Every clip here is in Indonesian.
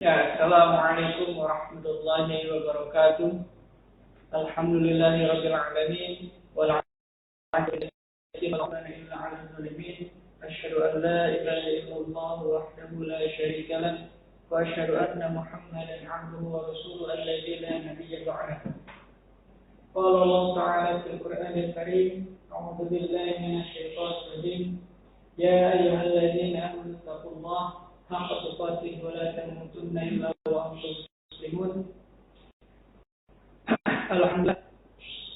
Ya, Assalamualaikum warahmatullahi wabarakatuh. Alhamdulillahirabbil alamin wal 'aqibatu lil muttaqin. Asyhadu an la ilaha illallah wahdahu la syarika lah wa asyhadu anna Muhammadan 'abduhu wa rasuluhu alladzi la nabiyya ba'dahu. Qala Allah ta'ala fil Qur'anil Karim, a'udzu billahi minasy syaithanir rajim. Ya ayyuhalladzina amanu taqullaha haqqa tuqatih wa la tamutunna illa wa antum muslimun. Alhamdulillah,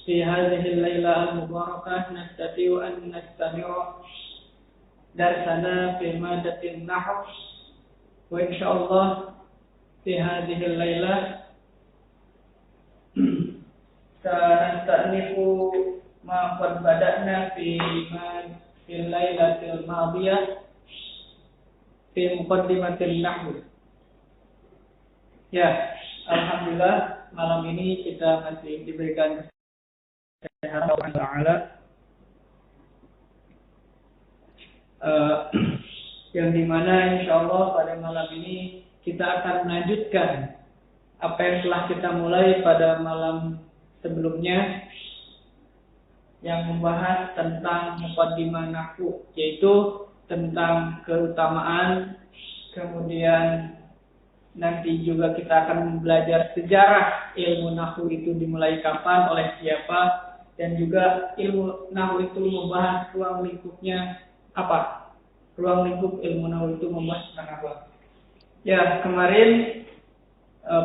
fi hadhihi al-laila al-mubarakah nastati'u an nastami'a darsana fi madatin nahw, wa insyaallah fi hadhihi al-laila sanasta'nifu ma qad bada'na fi lailatil madiyah fi muqaddimatil nahw. Ya, alhamdulillah malam ini kita masih diberikan kesehatan Allah Ta'ala, yang dimana insya Allah pada malam ini kita akan melanjutkan apa yang telah kita mulai pada malam sebelumnya, yang membahas tentang muqaddimah nahwu, yaitu tentang keutamaan. Kemudian nanti juga kita akan belajar sejarah ilmu nahwu itu dimulai kapan, oleh siapa, dan juga ilmu nahwu itu membahas ruang lingkupnya apa, ruang lingkup ilmu nahwu itu membahas tentang apa. Ya, kemarin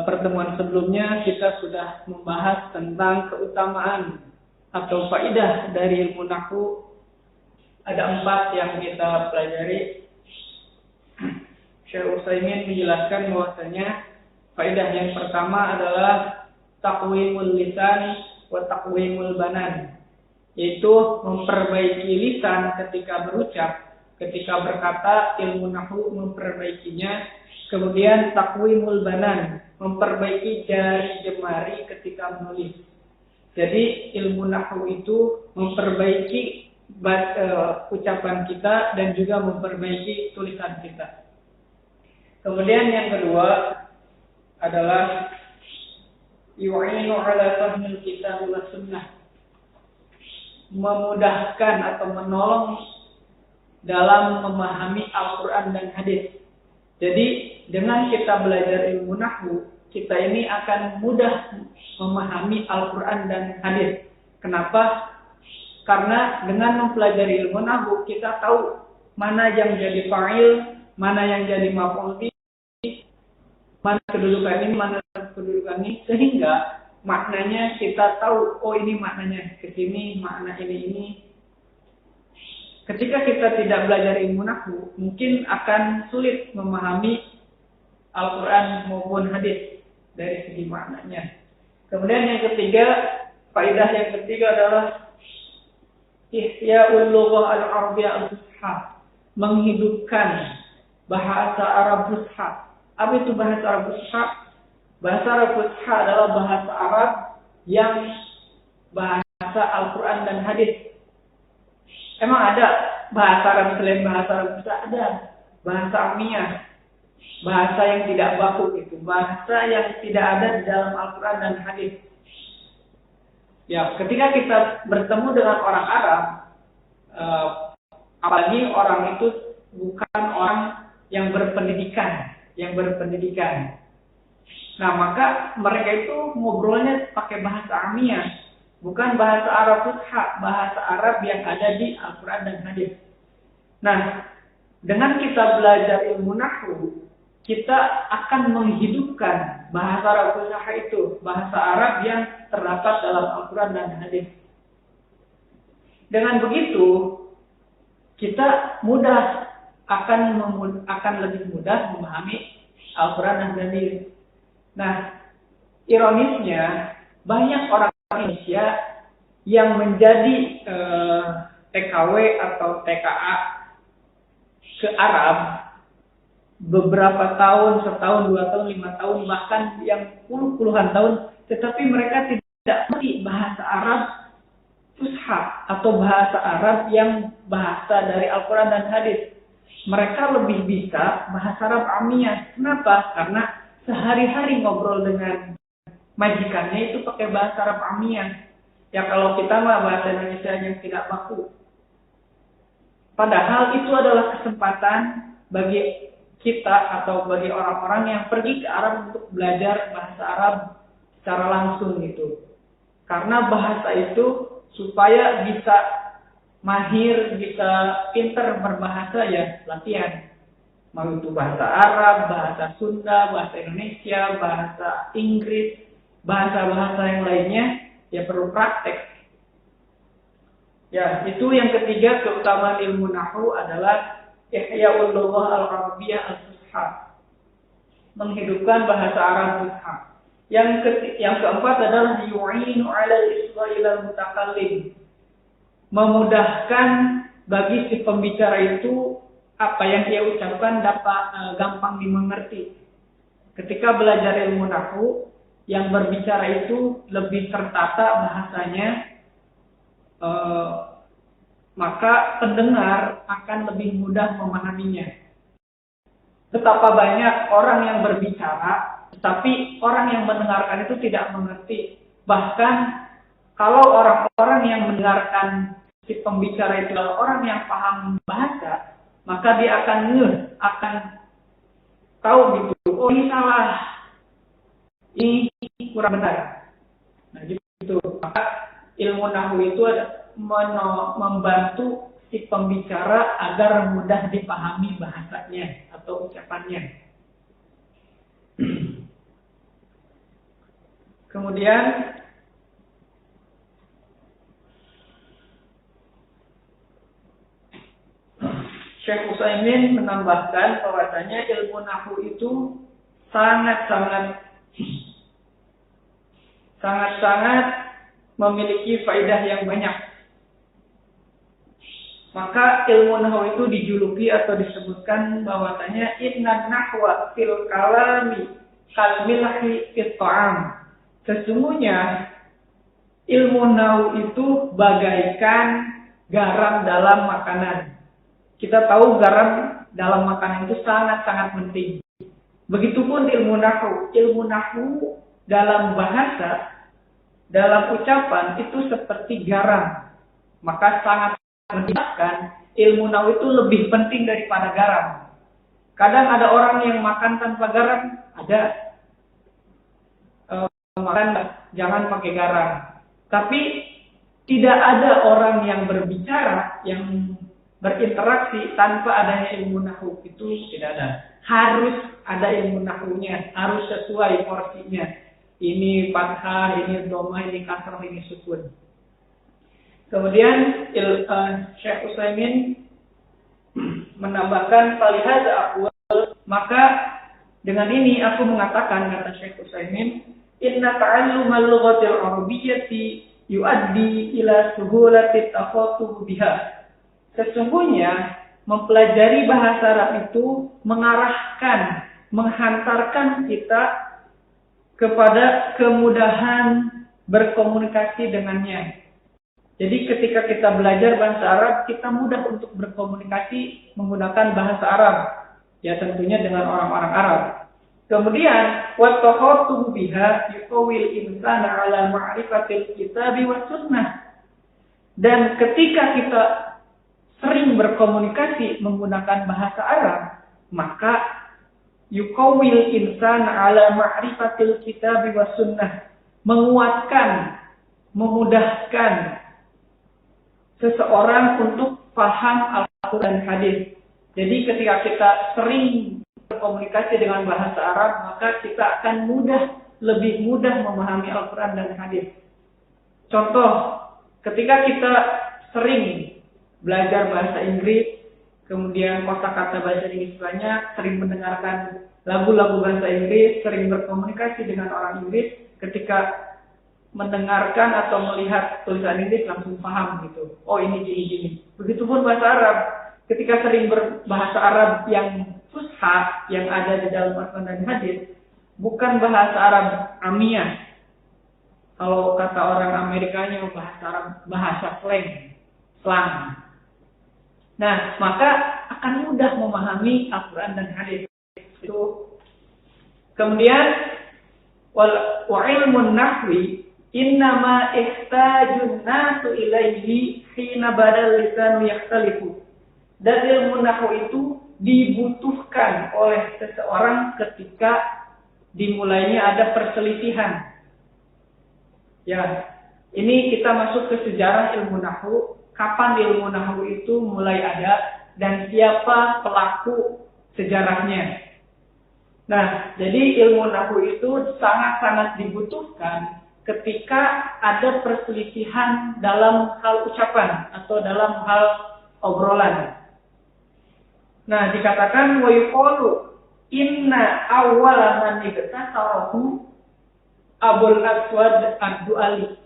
pertemuan sebelumnya kita sudah membahas tentang keutamaan atau faidah dari ilmu nahwu. Ada 4 yang kita pelajari. Syekh Utsaimin menjelaskan bahwasanya faedah yang pertama adalah taqwimul lisan wa taqwimul banan, yaitu memperbaiki lisan ketika berucap, ketika berkata, ilmu nahwu memperbaikinya. Kemudian taqwimul banan, memperbaiki jari jemari ketika menulis. Jadi ilmu nahwu itu memperbaiki ucapan kita dan juga memperbaiki tulisan kita. Kemudian yang kedua adalah yu'inu ala fahmil kitab wa sunnah, memudahkan atau menolong dalam memahami Al-Quran dan hadis. Jadi dengan kita belajar ilmu nahwu, kita ini akan mudah memahami Al-Quran dan hadis. Kenapa? Karena dengan mempelajari ilmu nahwu kita tahu mana yang jadi fa'il, mana yang jadi maf'ul bih, mana kedudukan ini, mana kedudukan ini, sehingga maknanya kita tahu, oh ini maknanya ke sini, makna ini. Ketika kita tidak belajar ilmu nahwu, mungkin akan sulit memahami Al-Quran maupun hadis dari segi maknanya. Kemudian yang ketiga, faedah yang ketiga adalah Ihya'ul lughah al-arabiyyah al-fusha, menghidupkan bahasa Arab fusha. Apa itu bahasa Arab fusha? Bahasa Arab fusha adalah bahasa Arab yang bahasa Al-Quran dan hadis. Emang ada bahasa Arab selain bahasa Arab fusha? Ada. Bahasa Amiyah, bahasa yang tidak baku itu, bahasa yang tidak ada di dalam Al-Quran dan hadis. Ya, ketika kita bertemu dengan orang Arab, apalagi orang itu bukan orang yang berpendidikan, Nah, maka mereka itu ngobrolnya pakai bahasa Amiyah, bukan bahasa Arab fusha, bahasa Arab yang ada di Al-Quran dan hadis. Nah, dengan kita belajar ilmu nahwu, kita akan menghidupkan bahasa Arab fusha itu, bahasa Arab yang terdapat dalam Al-Quran dan hadis. Dengan begitu, kita akan lebih mudah memahami Al-Quran dan hadis. Nah, ironisnya banyak orang Indonesia yang menjadi TKW atau TKA ke Arab beberapa tahun, setahun, 2 tahun, 5 tahun, bahkan yang puluhan tahun, tetapi mereka tidak mengerti bahasa Arab fusha atau bahasa Arab yang bahasa dari Al-Quran dan hadis. Mereka lebih bisa bahasa Arab Amiyah. Kenapa? Karena sehari-hari ngobrol dengan majikannya itu pakai bahasa Arab Amiyah. Ya kalau kita mah bahasa Indonesia yang tidak baku. Padahal itu adalah kesempatan bagi kita atau bagi orang-orang yang pergi ke Arab untuk belajar bahasa Arab secara langsung gitu. Karena bahasa itu supaya bisa mahir, bisa pinter berbahasa ya latihan. Mau itu bahasa Arab, bahasa Sunda, bahasa Indonesia, bahasa Inggris, bahasa-bahasa yang lainnya, ya perlu praktek. Ya, itu yang ketiga keutamaan ilmu nahwu adalah ihya'ul lughah al-arabiyyah al-fusha. Menghidupkan bahasa Arab fusha. Yang keempat adalah yu'inu 'ala al-isgha'il al-mutakallim. Memudahkan bagi si pembicara itu apa yang dia ucapkan dapat gampang dimengerti. Ketika belajar ilmu nahwu, yang berbicara itu lebih tertata bahasanya, maka pendengar akan lebih mudah memahaminya. Betapa banyak orang yang berbicara, tetapi orang yang mendengarkan itu tidak mengerti. Bahkan kalau orang-orang yang mendengarkan si pembicara itu adalah orang yang paham bahasa, maka dia akan tahu gitu, oh ini salah, ini kurang benar. Nah gitu. Maka ilmu nahwu itu membantu si pembicara agar mudah dipahami bahasanya atau ucapannya. Kemudian Syekh Utsaimin menambahkan bahwasanya ilmu nahwu itu sangat-sangat memiliki faedah yang banyak. Maka ilmu nahwu itu dijuluki atau disebutkan bahwasanya inna nahwa fil kalami kal milhi fit ta'am. Sesungguhnya ilmu nahwu itu bagaikan garam dalam makanan. Kita tahu garam dalam makanan itu sangat-sangat penting. Begitupun ilmu nahwu. Ilmu nahwu dalam bahasa, dalam ucapan itu seperti garam. Maka sangat menjelaskan ilmu nahwu itu lebih penting daripada garam. Kadang ada orang yang makan tanpa garam, ada makan jangan pakai garam. Tapi tidak ada orang yang berbicara, yang berinteraksi tanpa adanya ilmu nahwu, itu tidak ada. Harus ada ilmu nahwunya, harus sesuai porsinya. Ini fathah, ini dhammah, ini kasrah, ini sukun. Kemudian Syekh Utsaimin menambahkan falihadza aqwal, maka dengan ini aku mengatakan, kata Syekh Utsaimin, inna ta'allumal lughatil arabiyyati yuaddi ila suhulati takhatub biha. Sesungguhnya mempelajari bahasa Arab itu mengarahkan, menghantarkan kita kepada kemudahan berkomunikasi dengannya. Jadi ketika kita belajar bahasa Arab, kita mudah untuk berkomunikasi menggunakan bahasa Arab. Ya tentunya dengan orang-orang Arab. Kemudian wa takhatub biha yuqawil insana ala ma'rifatil kitabi was sunnah. Dan ketika kita sering berkomunikasi menggunakan bahasa Arab, maka yuqawil insan ala ma'rifatil kitabi was sunnah, menguatkan, memudahkan seseorang untuk paham Al-Quran dan hadis. Jadi ketika kita sering berkomunikasi dengan bahasa Arab, maka kita akan lebih mudah memahami Al-Quran dan hadis. Contoh, ketika kita sering belajar bahasa Inggris, kemudian kosakata bahasa Inggris banyak, sering mendengarkan lagu-lagu bahasa Inggris, sering berkomunikasi dengan orang Inggris, ketika mendengarkan atau melihat tulisan Inggris langsung paham gitu. Oh ini gini-gini. Begitupun bahasa Arab. Ketika sering berbahasa Arab yang fusha, yang ada di dalam Al-Quran dan hadis, bukan bahasa Arab amiyah. Kalau kata orang Amerikanya bahasa Arab, bahasa slang. Nah, maka akan mudah memahami Al-Quran dan hadis. Itu Kemudian wa ilmun nahwi innama ihtajun nasu ilaihi hina badal lisanu yakhtalifu. Dan ilmu nahwu itu dibutuhkan oleh seseorang ketika dimulainya ada perselisihan. Ya, ini kita masuk ke sejarah ilmu nahwu. Kapan ilmu nahwu itu mulai ada dan siapa pelaku sejarahnya. Nah, jadi ilmu nahwu itu sangat-sangat dibutuhkan ketika ada perselisihan dalam hal ucapan atau dalam hal obrolan. Nah, dikatakan wa yuqalu inna awwala man ibtasarahu Abul Aswad Ad-Du'ali.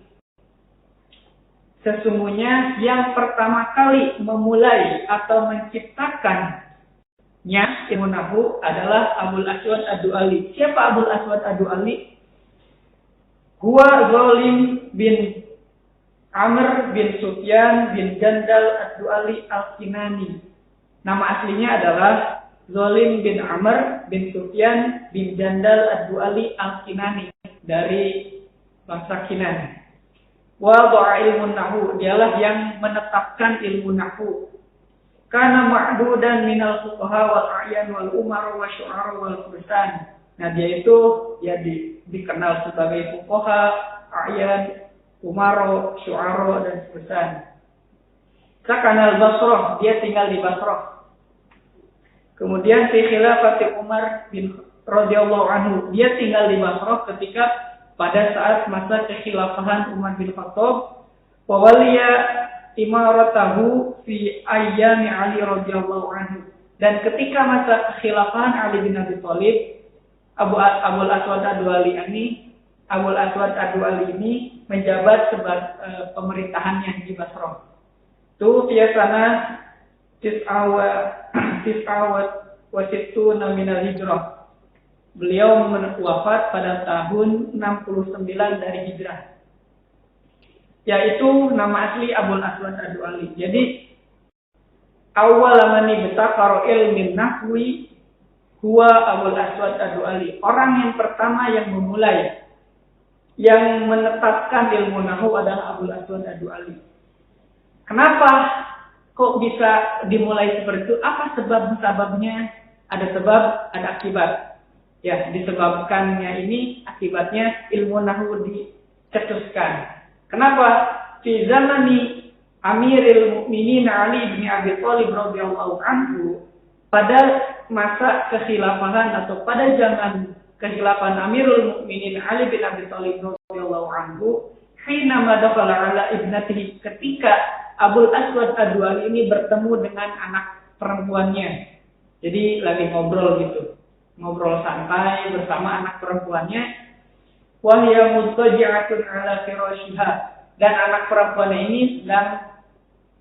Sesungguhnya yang pertama kali memulai atau menciptakannya ilmu nahwu adalah Abul Aswad Ad-Du'ali. Siapa Abul Aswad Ad-Du'ali? Huwa Zolim bin Amr bin Sufyan bin Jandal Ad-Du'ali Al-Kinani. Nama aslinya adalah Zolim bin Amr bin Sufyan bin Jandal Ad-Du'ali Al-Kinani dari bangsa Kinani. Wada'a ilmu nahwu, dialah yang menetapkan ilmu nahwu. Kana ma'dudan minal fuqaha wal a'yan wal umar wa syu'ara wal fursan. Nah, dia itu ya dikenal sebagai fuqaha, a'yan, umaro, syu'ara dan fursan. Sakana al-Basrah, dia tinggal di Basrah. Kemudian fi khilafati Umar bin radhiyallahu anhu, dia tinggal di Basrah ketika pada saat masa kekhilafahan Umar bin Khattab, wa waliya imaratahu fi ayyami Ali radhiyallahu anhu. Dan ketika masa kekhilafahan Ali bin Abi Thalib, Abul Aswad Ad-Du'ali ini menjabat sebagai pemerintahannya di Basrah. Tu biasana tis'awat minal hijrah. Beliau wafat pada tahun 69 dari hijrah. Yaitu nama asli Abul Aswad Ad-Du'ali. Jadi awal man ibtaqara ilmin nahwi huwa Abul Aswad Ad-Du'ali. Orang yang pertama yang memulai, yang menetapkan ilmu nahwu adalah Abul Aswad Ad-Du'ali. Kenapa kok bisa dimulai seperti itu? Apa sebabnya? Ada sebab, ada akibat. Ya, disebabkannya ini akibatnya ilmu nahwu dicetuskan. Kenapa? Fi zamani Amiril Mukminin Ali bin Abi Thalib radhiyallahu anhu, pada masa kekhilafahan atau pada zaman kekhilafahan Amirul Mukminin Ali bin Abi Thalib radhiyallahu anhu, hina madakhala ala ibnatihi, ketika Abul Aswad Ad-Du'ali ini bertemu dengan anak perempuannya. Jadi lagi ngobrol gitu. Ngobrol santai bersama anak perempuannya. Wa hiya muttaji'atun 'ala firashiha, dan anak perempuannya ini sedang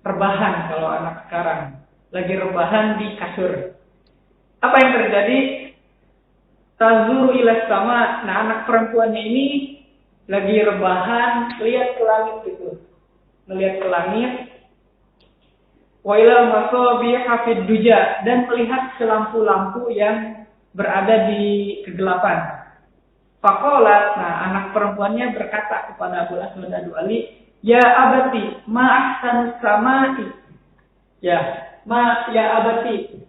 rebahan kalau anak sekarang. Lagi rebahan di kasur. Apa yang terjadi? Tazuru ila sama. Nah, anak perempuannya ini lagi rebahan, lihat ke langit gitu. Melihat ke langit, wa ila masabi hafid duja, dan melihat lampu-lampu yang berada di kegelapan. Faqala, nah anak perempuannya berkata kepada Abul Aswad Ad-Du'ali, ya abati, ma ahsanus samai. Ya abati,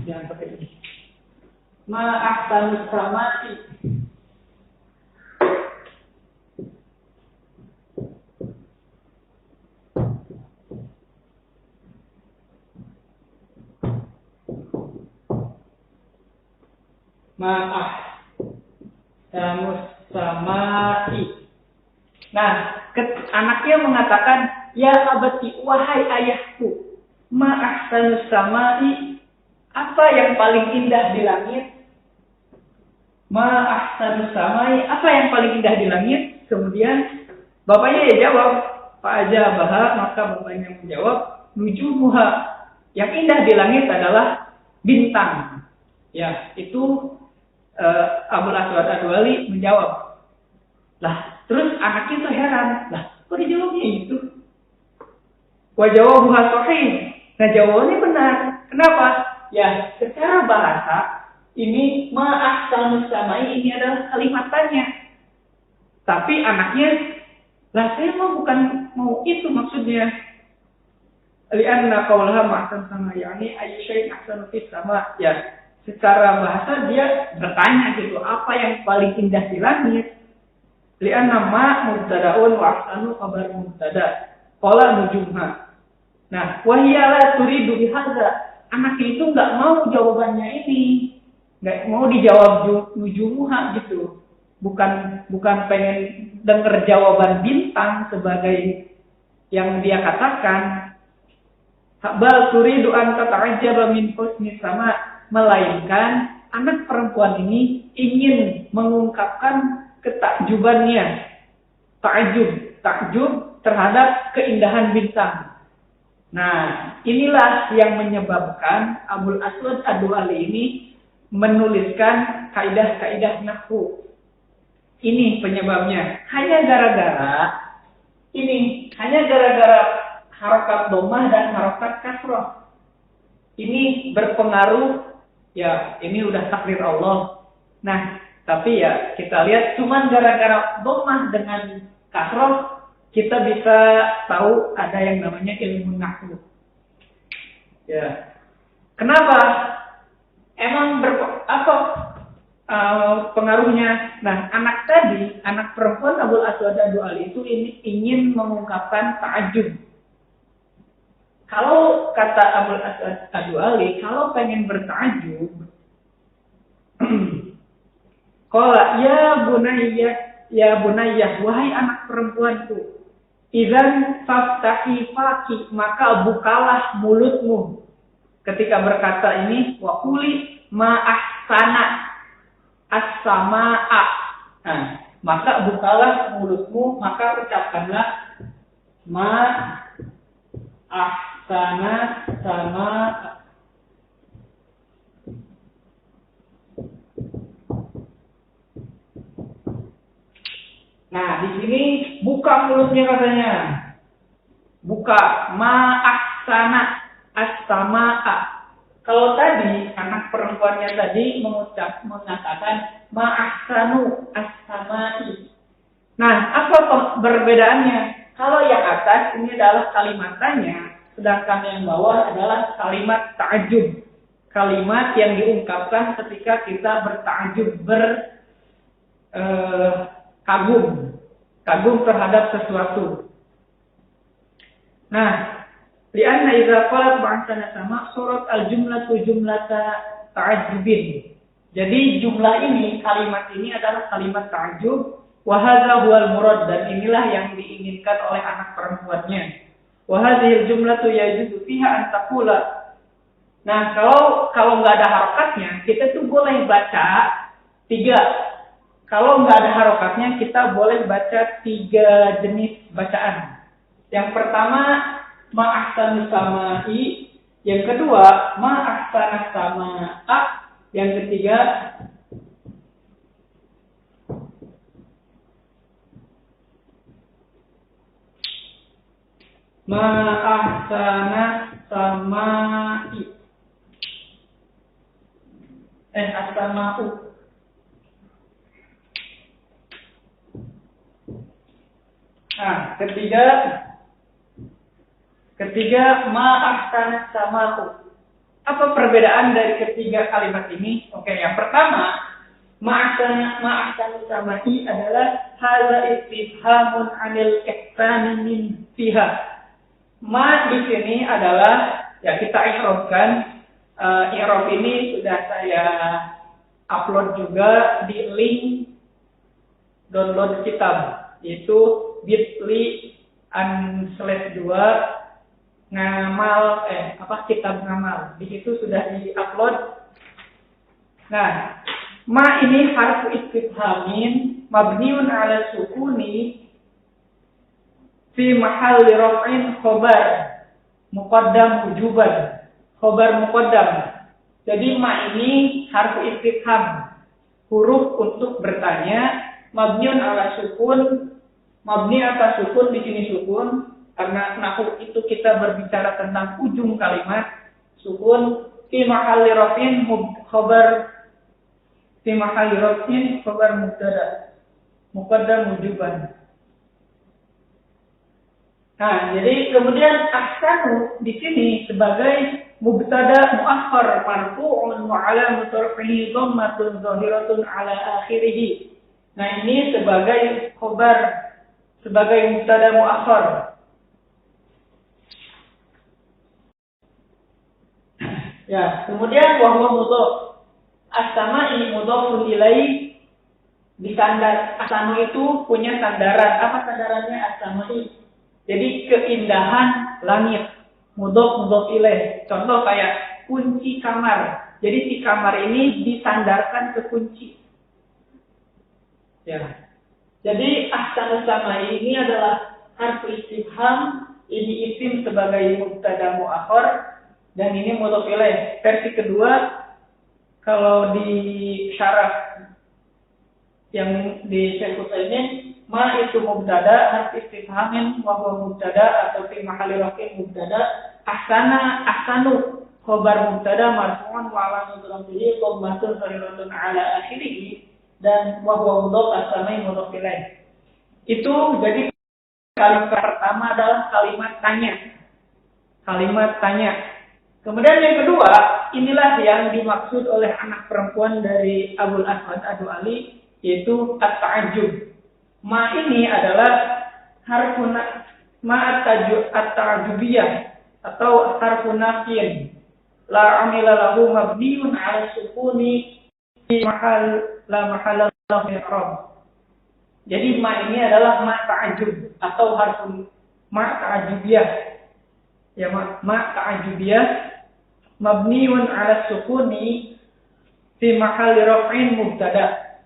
jangan pakai ini. Ma ahsanus samai. Maaf, samai. Nah, anaknya mengatakan, ya abati, wahai ayahku, ma'ahsanus samai, apa yang paling indah di langit? Ma'ahsanus samai, apa yang paling indah di langit? Kemudian bapaknya ya jawab, fa'ajabaha, maka bapaknya menjawab, nujumuha, yang indah di langit adalah bintang. Ya, itu Abul Aswad Ad-Du'ali menjawab. Lah, terus anaknya tuh heran. Lah, kok dijawabnya itu? Wa jawabuha sahih. Nah, jawabannya benar. Kenapa? Ya, secara bahasa ini ma ahsanus samai ini adalah kalimat tanya. Tapi anaknya, lah saya bukan mau itu maksudnya. Lianna qaulaha ma ahsan sama yakni ayyu syai'in ahsanu fis sama. Ya, secara bahasa dia bertanya gitu, apa yang paling indah di langit? Lianna ma mubtada'un wa ahsanu khabar mubtada'. Qala nujumha. Nah, wa hiya la turidu bihadza. Anak itu enggak mau jawabannya ini. Enggak mau dijawab nujumuha gitu. Bukan pengen dengar jawaban bintang sebagai yang dia katakan. Bal turidu an tata'ajjaba min husni sama, melainkan anak perempuan ini ingin mengungkapkan ketakjubannya, takjub terhadap keindahan bintang. Nah, inilah yang menyebabkan Abul Aswad Ad-Du'ali ini menuliskan kaidah-kaidah nahwu. Ini penyebabnya. Hanya gara-gara harokat dhammah dan harokat kasrah. Ini berpengaruh, ya ini udah takdir Allah. Nah, tapi ya kita lihat cuman gara-gara dhammah dengan kasrah kita bisa tahu ada yang namanya ilmu nahwu. Ya. Kenapa? Emang pengaruhnya? Nah, anak perempuan Abul Aswad Ad-Du'ali itu ingin mengungkapkan ta'ajjub. Kalau kata Abul Aswad Ad-Du'ali, kalau pengen berta'ajjub, qala ya bunayyah, wahai anak perempuanku, idzan faftahi faki, maka bukalah mulutmu. Ketika berkata ini, wa quli ma ahsana as-samaa. Nah, maka bukalah mulutmu, maka ucapkanlah ma ahsana sama. Nah, di sini buka mulutnya katanya. Buka ma ahsana as-samaa. Kalau tadi anak perempuannya tadi mengatakan ma ahsanu as-samai. Nah, apa perbedaannya? Kalau yang atas ini adalah kalimat tanya, sedangkan yang bawah adalah kalimat ta'ajjub. Kalimat yang diungkapkan ketika kita berta'ajjub, kagum terhadap sesuatu. Nah, lianna idza qalat ba'sana sama surat al-jumlatu jumlata ta'ajjubin. Jadi jumlah ini, kalimat ini adalah kalimat ta'ajjub. Wa hadza huwal murad, dan inilah yang diinginkan oleh anak perempuannya. Wa hadhil jumlatu yajuzu fiha an taqula. Nah, kalau nggak ada harokatnya, kita tuh boleh baca 3. Kalau nggak ada harokatnya, kita boleh baca 3 jenis bacaan. Yang pertama, ma ahsanu samai. Yang kedua, ma ahsana samaa. Yang ketiga, ma ahsana samai. As-sama'u. Nah, ketiga ma ahsana sama'u. Apa perbedaan dari ketiga kalimat ini? Oke, yang pertama, ma ahsana samai adalah hadza istifhamun 'anil ihsani min fiha. Ma di sini adalah, ya kita i'rabkan. I'rab ini sudah saya upload juga di link download kitab, yaitu bit.ly/2 ngamal kitab ngamal. Di situ sudah di-upload. Nah, ma ini harfu istifhamin mabniun 'ala sukuni fi mahalli raf'in khabar muqaddam wujuban. Khobar muqaddam. Jadi ma ini harfu istifham, huruf untuk bertanya, mabniun ala sukun, mabni atas sukun, di sini sukun karena nahwu itu kita berbicara tentang ujung kalimat. Sukun fi mahalli rafin khobar fi mahalli raf'in khabar mubtada muqaddam wujuban. Nah, jadi kemudian ahsanu di sini sebagai mubtada muakhar marfu'un wa 'alamatu raf'ihi dhammatun zahiratun 'ala akhirih. Nah, ini sebagai khabar, sebagai mubtada muakhar. Ya, kemudian wa huwa mudhaf. As-sama'i mudhafun ilaih, disandar. As-sama'i itu punya sandaran. Apa sandarannya as-sama'i? Jadi keindahan langit. Mudhaf ilaih. Contoh kayak kunci kamar. Jadi si kamar ini disandarkan ke kunci. Ya. Jadi ahsanus sama'i ini adalah harfu istifham, ini isim sebagai mubtada muakhar dan ini mudhaf ilaih. Versi kedua kalau di syarah yang di Syekh Utsaimin, ma itu mubtada harfu istifhamin wa huwa mubtada atau fi mahalli raf'in mubtada, ahsanu khabar mubtada marfu'un wa 'alamatu raf'ihi dhammatun zahiratun 'ala akhirih dan wa huwa mudhaf as-sama'i mudhaf ilaih. Itu jadi kalimat pertama adalah kalimat tanya. Kalimat tanya. Kemudian yang kedua, inilah yang dimaksud oleh anak perempuan dari Abul Aswad Ad-Du'ali, yaitu at-ta'ajjub. Ma ini adalah harfun ma at-ta'ajjubiyah atau harfun nafyin. La amila lahu mabniun 'ala sukuni fi mahal la mahalla lahu min i'rab. Jadi ma ini adalah ma ta'ajjub atau harfun ma ta'ajjubiyah. Ya, ma ta'ajjubiyah mabniun 'ala sukuni fi mahalli raf'in mubtada.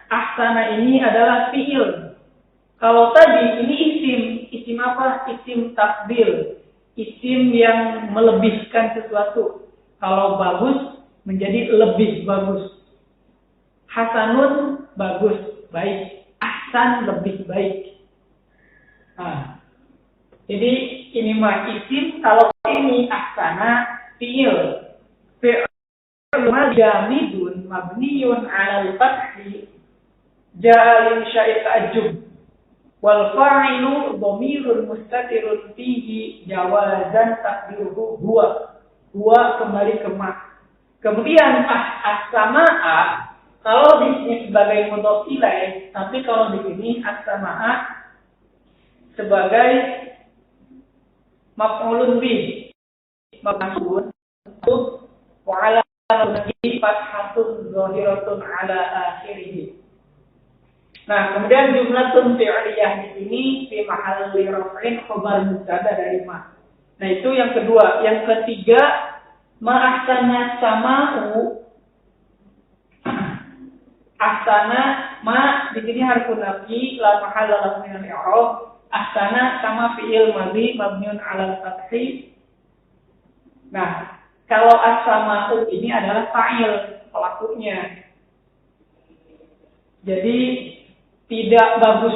Ahsana ini adalah fi'il. Kalau tadi ini isim apa? Isim tafdil, isim yang melebihkan sesuatu. Kalau bagus menjadi lebih bagus. Hasanun bagus, baik. Ahsan lebih baik. Nah, jadi ini mah isim, kalau ini ahsana fi'il. Fi'il jamidun mabniyun 'ala al-fathi ja'a sya'i ta'ajjub wal fa'ilu dhamirun mustatirun fihi jawazan taqdiruhu huwa kembali ke ma. Kemudian as-sama'a kalau di sini sebagai mudhaf ilaih, tapi kalau di sini as-sama'a sebagai maf'ulun bih, maksud untuk wa'ala lagi fathatun zahiratun 'ala akhirih. Nah, kemudian jumlatun fi'liyah di sini fi mahalli raf'in khabar mubtada dari ma. Nah, itu yang kedua. Yang ketiga, ma ahsana sama'u. Ahsana ma di sini harfun nafi la mahalla lahu min al-i'rab. Ahsana sama fi'il madhi mabniun 'ala al-fathi. Nah, kalau as-sama'u ini adalah fa'il, pelakunya. Jadi tidak bagus.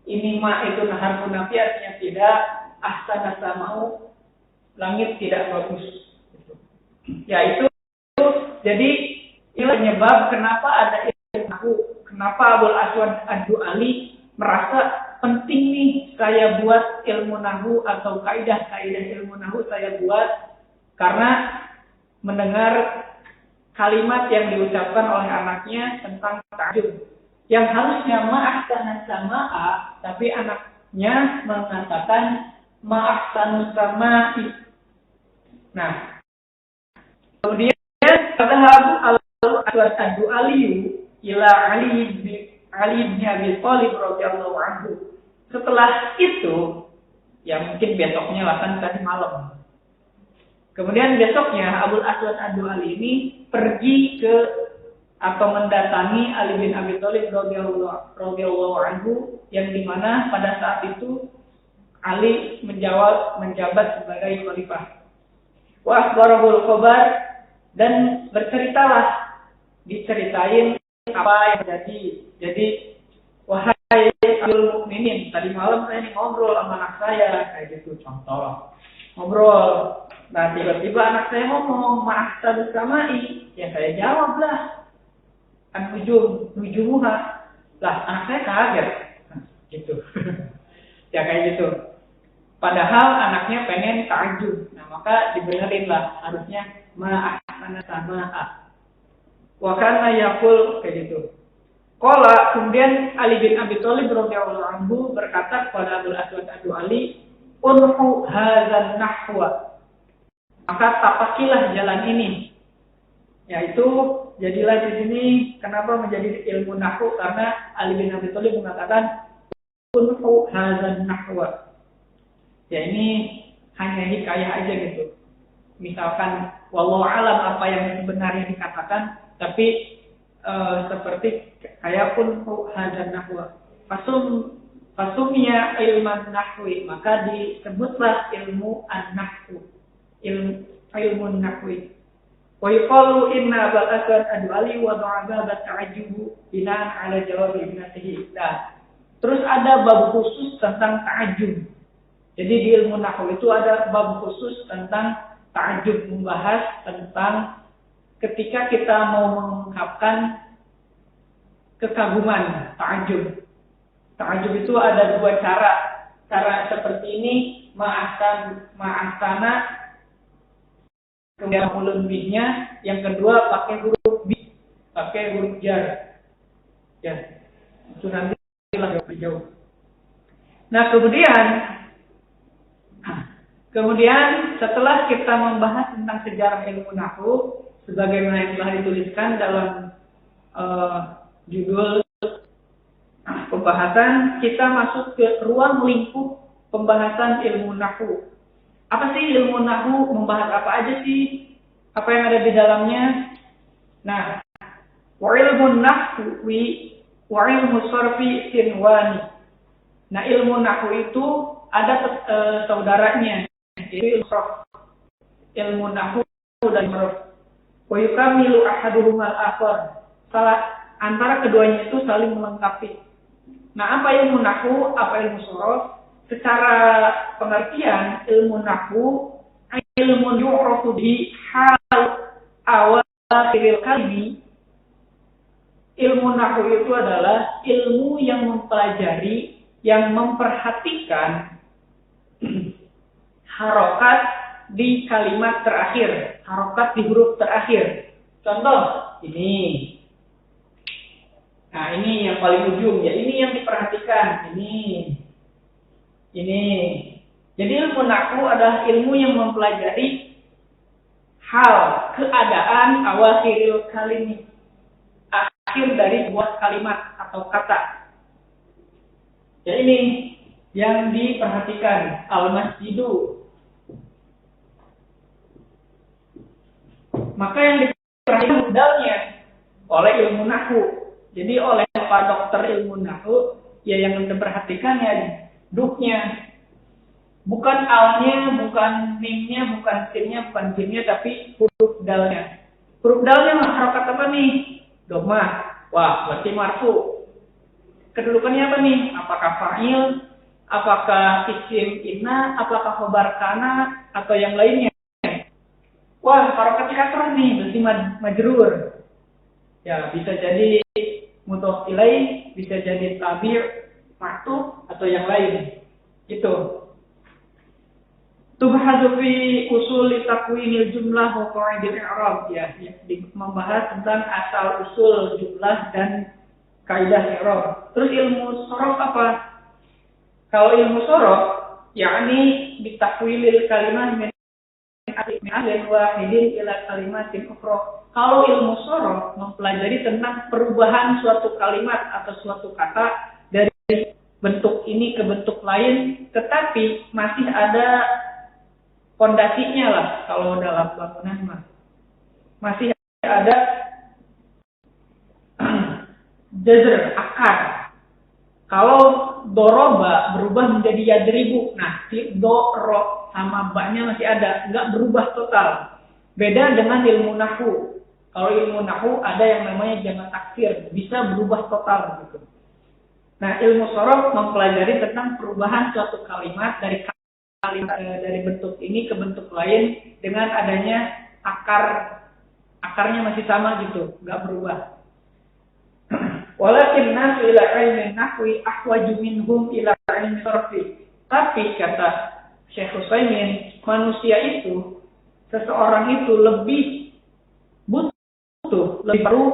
Ini ma itu harfun nafi artinya tidak. Ahsana sama'u, langit tidak bagus. Ya itu. Jadi ini penyebab kenapa ada ilmu nahwu. Kenapa Abul Aswad Ad-Du'ali merasa penting nih saya buat ilmu nahwu atau kaidah-kaidah ilmu nahwu saya buat. Karena mendengar kalimat yang diucapkan oleh anaknya tentang ta'ajjub. Yang harusnya ma'ahsana sama'a, tapi anaknya mengatakan ma'ahsanu sama'i. Nah, kemudian Al Aswad Ad-Du'ali ila Ali bin Abi Thalib radhiyallahu anhu. Setelah itu, ya mungkin besoknya bahkan tadi malam. Kemudian besoknya Abul Aswad Ad-Du'ali ini pergi ke atau mendatangi Ali bin Abi Thalib radhiyallahu anhu, yang dimana pada saat itu Ali menjabat sebagai khalifah. Wa akhbarahul khabar, dan diceritain apa yang terjadi. Jadi, wahai Amirul Mukminin, tadi malam saya ngobrol sama anak saya kayak gitu, contoh ngobrol. Nah, tiba-tiba anak saya ngomong, ma'ahsanus samai. Ya saya jawab lah. An-nujumuha. Lah, anak saya kaget. Nah, gitu. Ya kayak gitu. Padahal anaknya pengen ta'ajub. Nah, maka dibenerin lah. Harusnya ma'ahsanus sama'a. Wa kana yaqul kayak gitu. Qala, kemudian Ali bin Abi Thalib radhiyallahu anhu berkata kepada Abul Aswad Ad-Du'ali, "Unhu hadzal nahwa." Maka tapakilah jalan ini. Yaitu jadilah di sini kenapa menjadi ilmu nahwu, karena Ali bin Abi Thalib mengatakan unhu hadzal nahwa. Ya ini hanya hikayah aja gitu. Misalkan wallahu alam apa yang sebenarnya dikatakan, tapi seperti kayak unhu hadzal nahwa. Fasumnya ilman nahwi, maka disebutlah ilmu an-nahwu. Ilmu nahwi. Wa yuqalu inna Abul Aswad Ad-Du'ali wa ba'da ta'ajjub binaan 'ala jawab ibnatihi. Nah, terus ada bab khusus tentang ta'ajjub. Jadi di ilmu nahwu itu ada bab khusus tentang ta'ajjub, membahas tentang ketika kita mau mengungkapkan kekaguman, ta'ajjub. Ta'ajjub itu ada dua cara. Cara seperti ini ma'asana kemudian mulun bihnya, yang kedua pakai huruf bi, pakai huruf jar. Ya, itu nanti lah jauh. Nah, kemudian setelah kita membahas tentang sejarah ilmu nahwu, sebagaimana yang telah dituliskan dalam judul pembahasan, kita masuk ke ruang lingkup pembahasan ilmu nahwu. Apa sih ilmu nahwu? Membahas apa aja sih? Apa yang ada di dalamnya? Nah, wa ilmu nahwi wa ilmu sarfi sinwani. Nah, ilmu nahwu itu ada saudaranya, yaitu ilmu nahwu dan sarf. Wa yukamilu ahaduhuma al-akhar. Antara keduanya itu saling melengkapi. Nah, apa ilmu nahwu? Apa ilmu sarf? Secara pengertian ilmu nahwu ilmu yu'rafu bi hal awakhiril kalimi. Ilmu nahwu itu adalah ilmu yang mempelajari, yang memperhatikan harokat di kalimat terakhir, harokat di huruf terakhir. Contoh ini. Nah, ini yang paling ujung ya, ini yang diperhatikan, ini. Jadi ilmu nahwu adalah ilmu yang mempelajari hal, keadaan awakhiril kalimi, akhir dari sebuah kalimat atau kata. Ya ini yang diperhatikan. Al-masjidu. Maka yang diperhatikan modalnya oleh ilmu nahwu. Jadi oleh Pak Dokter ilmu nahwu, ya yang diperhatikan ya duknya, bukan alnya, bukan mimnya, bukan sinnya, bukan jinnya, tapi huruf dalnya. Huruf dalnya harokat apa nih? Dhamma. Wah, berarti marfu. Kedudukannya apa nih? Apakah fa'il? Apakah isim inna? Apakah khobar kana? Atau yang lainnya? Wah, harokat kasrah nih, berarti majrur. Ya, bisa jadi mudhof ilaih, bisa jadi tabir, maktub, atau yang lain. Itu. Tubhadu fi usul takwinil jumlah wa qawaidil i'rab, ya, membahas tentang asal usul jumlah dan kaidah i'rab. Terus ilmu sorof apa? Kalau ilmu sorof, yakni bitakwilil kalimah min alif wahidin ila kalimatin ukhra. Kalau ilmu sorof mempelajari tentang perubahan suatu kalimat atau suatu kata dari bentuk ini ke bentuk lain, tetapi masih ada fondasinya lah. Kalau dalam bangunan masih ada jazr, akar. Kalau doroba berubah menjadi yadribu, nah si do-ro sama ba-nya masih ada, nggak berubah total. Beda dengan ilmu nahwu. Kalau ilmu nahwu ada yang namanya jamak taksir, bisa berubah total gitu. Nah, ilmu sorof mempelajari tentang perubahan suatu kalimat dari kata dari bentuk ini ke bentuk lain dengan adanya akarnya masih sama gitu, nggak berubah. Walakin nasu ila ilmin nahwi ahwaju minhum ila ilmin sarfi. Tapi kata Syekh Utsaimin, manusia itu, seseorang itu lebih butuh, lebih perlu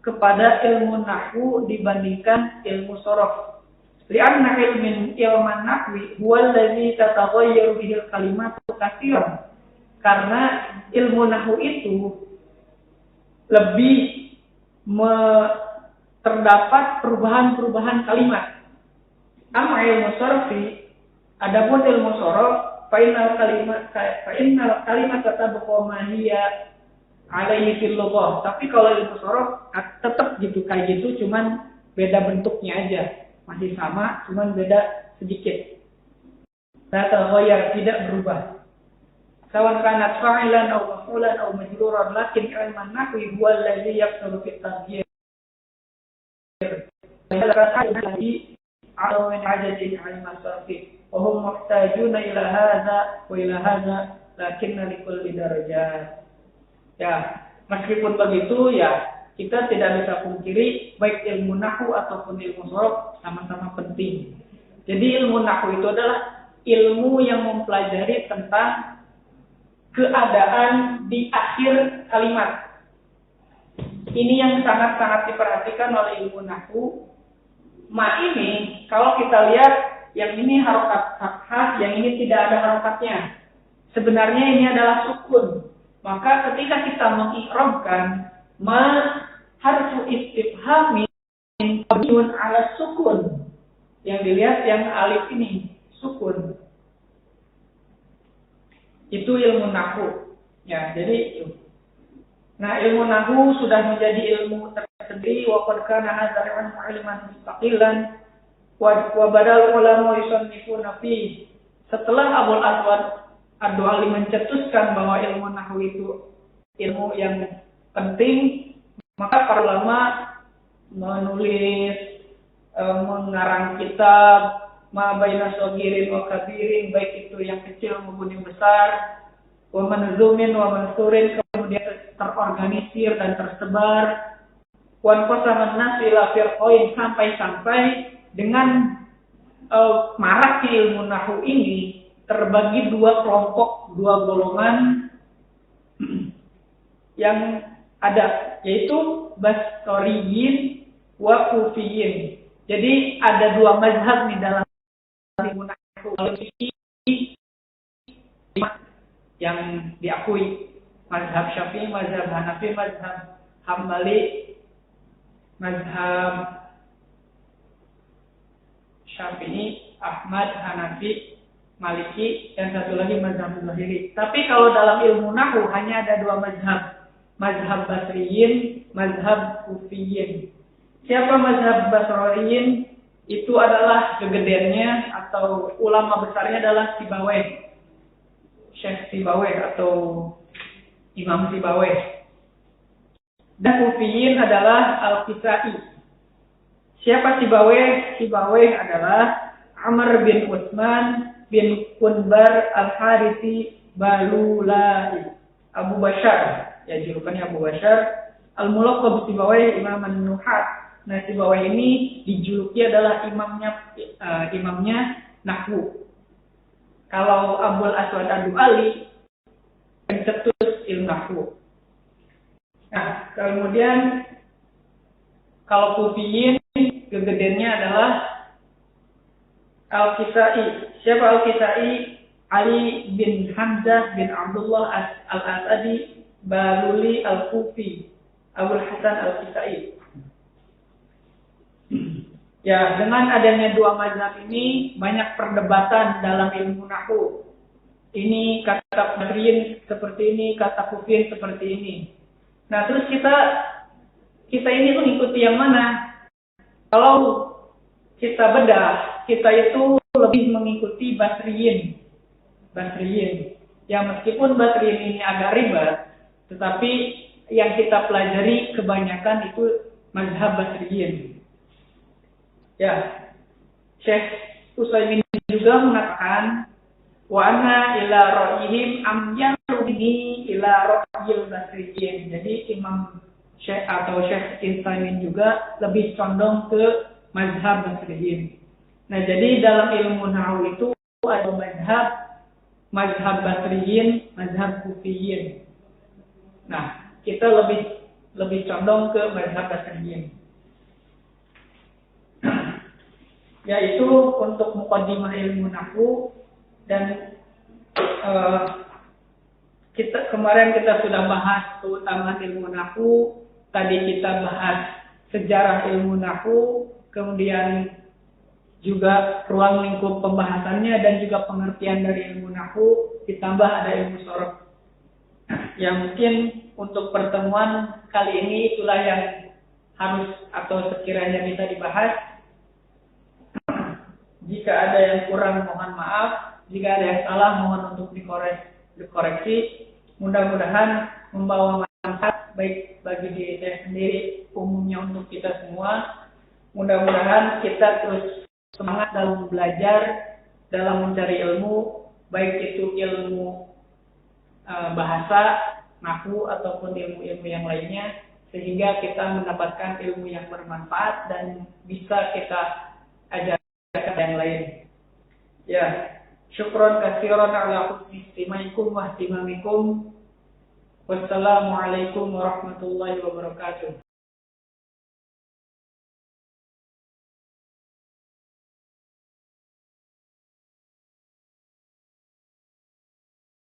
kepada ilmu nahwu dibandingkan ilmu sorof. Lianna ilman nahwi huwa allazi tataghayyaru bihi al-kalimatu katsiran. Karena ilmu nahwu itu lebih terdapat perubahan-perubahan kalimat. Amma ilmu sarfi, adapun ilmu sorof, fa innal kalimat tatabqa ma hiya alaihi fil lughah. Tapi kalau ilmu sorof tetap gitu kayak gitu, cuman beda bentuknya aja. Masih sama, cuman beda sedikit. Tataghayyar, tidak berubah. Sawan kanat fa'ilan aw maf'ulan aw majruran, lakin ilman nahwi huwa allazi yaqtulu fit taghyir. على من عجز عن المصرف وهم محتاجون إلى هذا وإلى هذا لكن لكل درجات. Ya, meskipun begitu ya kita tidak bisa pungkiri baik ilmu nahwu ataupun ilmu sorof sama-sama penting. Jadi ilmu nahwu itu adalah ilmu yang mempelajari tentang keadaan di akhir kalimat. Ini yang sangat-sangat diperhatikan oleh ilmu nahwu. Ma ini kalau kita lihat yang ini harokat fathah, yang ini tidak ada harokatnya. Sebenarnya ini adalah sukun. Maka ketika kita mengi'rabkan ma harfu istifhamin mabniun ala sukun. Yang dilihat yang alif ini sukun. Itu ilmu nahwu. Ya, jadi ilmu nahwu sudah menjadi ilmu tersendiri wa qad kana hadzal ilman mustaqilan wa badal ulama yusannifuna fi. Setelah Abul Aswad Ad-Du'ali mencetuskan bahwa ilmu nahwu itu ilmu yang penting, maka para ulama menulis, mengarang kitab ma baina shagirin wa kabirin, baik itu yang kecil maupun yang besar, wa manzumin wa mansurin, kemudian terorganisir dan tersebar, wan qasaman nas ila firqain, sampai dengan maraknya ilmu nahwu ini terbagi dua kelompok, dua golongan yang ada, yaitu Basriyin wa Kufiyin. Jadi ada dua mazhab di dalam ilmu nahwu yang diakui, mazhab Syafi'i, mazhab Hanafi, mazhab Hambali, mazhab Syafi'i, Ahmad, Hanafi, Maliki, dan satu lagi mazhab Zahiri. Tapi kalau dalam ilmu nahwu hanya ada dua mazhab, mazhab Basriyin, mazhab Kufiyin. Siapa mazhab Basriyin? Itu adalah gegedennya atau ulama besarnya adalah Sibawayh, Syekh Sibawayh atau Imam Sibawayh. Dan Kufiyin adalah Al-Kisai. Siapa Sibawayh? Sibawayh adalah Amr bin Utsman bin Kunbar Al-Harisi Balulai Abu Bashar. Ya, julukannya Abu Bashar. Al-Mulaqab Sibawayh Imam An-Nuhat. Nah, Sibawayh ini dijuluki adalah imamnya nahwu. Kalau Abul Aswad Ad-Du'ali pencetus ilmu nahwu. Nah, kemudian kalau Kufiyin gegedennya adalah Al-Kisai. Siapa Al-Kisai? Ali bin Hamzah bin Abdullah Al-Asadi Baluli Al-Kufi, Abul Hasan Al-Kisai. Ya, dengan adanya dua mazhab ini banyak perdebatan dalam ilmu nahwu. Ini kata Basriyin seperti ini, kata Kufiyin seperti ini. Nah, terus kita ini mengikuti yang mana? Kalau kita bedah, kita itu lebih mengikuti Basriyin. Ya, meskipun Basriyin ini agak ribet, tetapi yang kita pelajari kebanyakan itu mazhab Basriyin. Ya, Syekh Utsaimin juga mengatakan Wa anna ila ra'yihim am yalubni ila ra'yil basriyin. Jadi Imam Syekh atau Syekh Insaimin juga lebih condong ke mazhab basriyin. Nah, jadi dalam ilmu nahwu itu ada mazhab basriyin, mazhab kufiyin. Nah, kita lebih condong ke mazhab basriyin. Yaitu untuk muqaddimah ilmu nahwu. Dan kemarin kita sudah bahas keutamaan ilmu nahwu. Tadi kita bahas sejarah ilmu nahwu, kemudian juga ruang lingkup pembahasannya dan juga pengertian dari ilmu nahwu, ditambah ada ilmu sorof. Ya mungkin untuk pertemuan kali ini itulah yang harus atau sekiranya bisa dibahas. Jika ada yang kurang mohon maaf. Jika ada yang salah, mohon untuk dikoreksi. Mudah-mudahan membawa manfaat baik bagi diri saya sendiri, umumnya untuk kita semua. Mudah-mudahan kita terus semangat dalam belajar, dalam mencari ilmu, baik itu ilmu bahasa, nahwu, ataupun ilmu-ilmu yang lainnya, sehingga kita mendapatkan ilmu yang bermanfaat dan bisa kita ajarkan yang lain. Ya. Syukran katsiran ala husni istimaikum wa ihtimamikum. Wassalamualaikum warahmatullahi wabarakatuh.